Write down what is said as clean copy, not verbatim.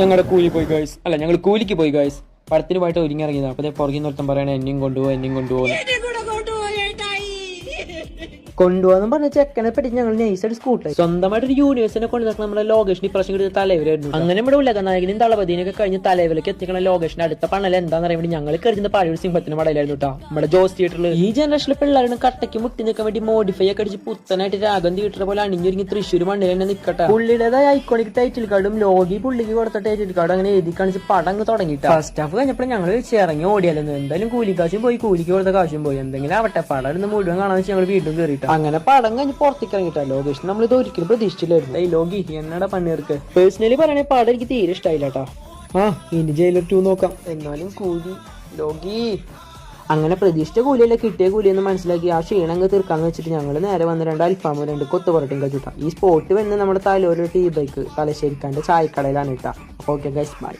ഞങ്ങളുടെ കൂലി പോയി ഗൈസ്, അല്ല ഞങ്ങൾ കൂലിക്ക് പോയി ഗൈസ്. പടത്തിന് പോയിട്ട് ഒരുങ്ങി ഇറങ്ങിയതാണ്. അപ്പൊ പുറകിൽ നിർത്തം പറയണേ എന്നെയും കൊണ്ടുപോകും. കൊണ്ടുപോകാന്ന് പറഞ്ഞ ചെക്കനെ പറ്റി ഞങ്ങൾ നൈസായിട്ട് സ്കൂട്ടായി. സ്വന്തമായിട്ട് ഒരു യൂണിവേഴ്സിനെ കൊണ്ട് നടക്കുന്ന നമ്മുടെ ലോകേഷിന് ഇപ്രാവശ്യം കിട്ടിയ തലവരായിരുന്നു. അങ്ങനെ നമ്മുടെ ഉലകനായകനും തളപതിനൊക്കെ കഴിഞ്ഞ് തലവലേക്ക് എത്തിക്കണ ലോകേഷിന്റെ അടുത്ത പണൽ എന്താന്ന് അറിയാൻ വേണ്ടി ഞങ്ങൾ കരുതുന്ന പഴയൊരു സിംഹത്തിന് മടയിലായിരുന്നു കേട്ടോ. നമ്മുടെ ജോസ് തിയേറ്ററിൽ ഈ ജനറേഷനിലെ പിള്ളേരുടെ കട്ടയ്ക്ക് മുട്ടി നിൽക്കാൻ വേണ്ടി മോഡിഫൈ ഒക്കെ അടിച്ച് പുത്തനായിട്ട് രാഗം തിയേറ്റർ പോലെ അണിഞ്ഞൊരുങ്ങി തൃശ്ശൂർ മണ്ണിൽ തന്നെ നിൽക്കട്ടെ. പുള്ളിയുടേതായ ഐക്കോണിക് ടൈറ്റിൽ കാർഡും ലോഗി പുള്ളിക്ക് കൊടുത്ത ടൈറ്റിൽ കാർഡും അങ്ങനെ എഴുതി കാണിച്ച് പടം അങ്ങ് തുടങ്ങിയിട്ട് ഫസ്റ്റ് ഹാഫ് കഴിഞ്ഞപ്പോൾ ഞങ്ങൾ ഇറങ്ങി ഓടിയാലും എന്തായാലും കൂലിക്കാശും പോയി, കൂലിക്ക് കൊടുത്ത കാശും പോയി. എന്തെങ്കിലും ആവട്ടെ, പടം ഇരുന്ന് മുഴുവൻ കാണാൻ വെച്ച് ഞങ്ങൾ വീണ്ടും കയറിയിട്ട് അങ്ങനെ പടം കഴിഞ്ഞ് പുറത്തേക്ക് ഇറങ്ങിട്ടാ. ലോകേഷ് നമ്മളിത് ഒരിക്കലും പ്രതീക്ഷിച്ചില്ലായിരുന്നു. ലോകി എന്നടാ പണിയെടുക്ക്. പേഴ്സണലി പറയണേ പടം എനിക്ക് തീരെ ഇഷ്ടമായില്ല കേട്ടോ. ഇനി ജയിലർ 2 നോക്കാം. എന്നാലും കൂലി ലോകി അങ്ങനെ പ്രതീക്ഷിച്ച കൂലിയല്ല, കിട്ടിയ കൂലിയെന്ന് മനസ്സിലാക്കി ആ ക്ഷീണങ്ങ് തീർക്കാന്ന് വെച്ചിട്ട് ഞങ്ങൾ നേരെ വന്ന് 2 അൽഫാമും 2 കൊത്തു പൊറോട്ടയും കഴിച്ചിട്ടാ. ഈ സ്പോട്ട് വന്ന് നമ്മുടെ തലോരു ടീ ബൈക്ക് തലശ്ശേരിക്കാന്റെ ചായക്കടയിലാണ് ഇട്ടാ. Okay guys, by.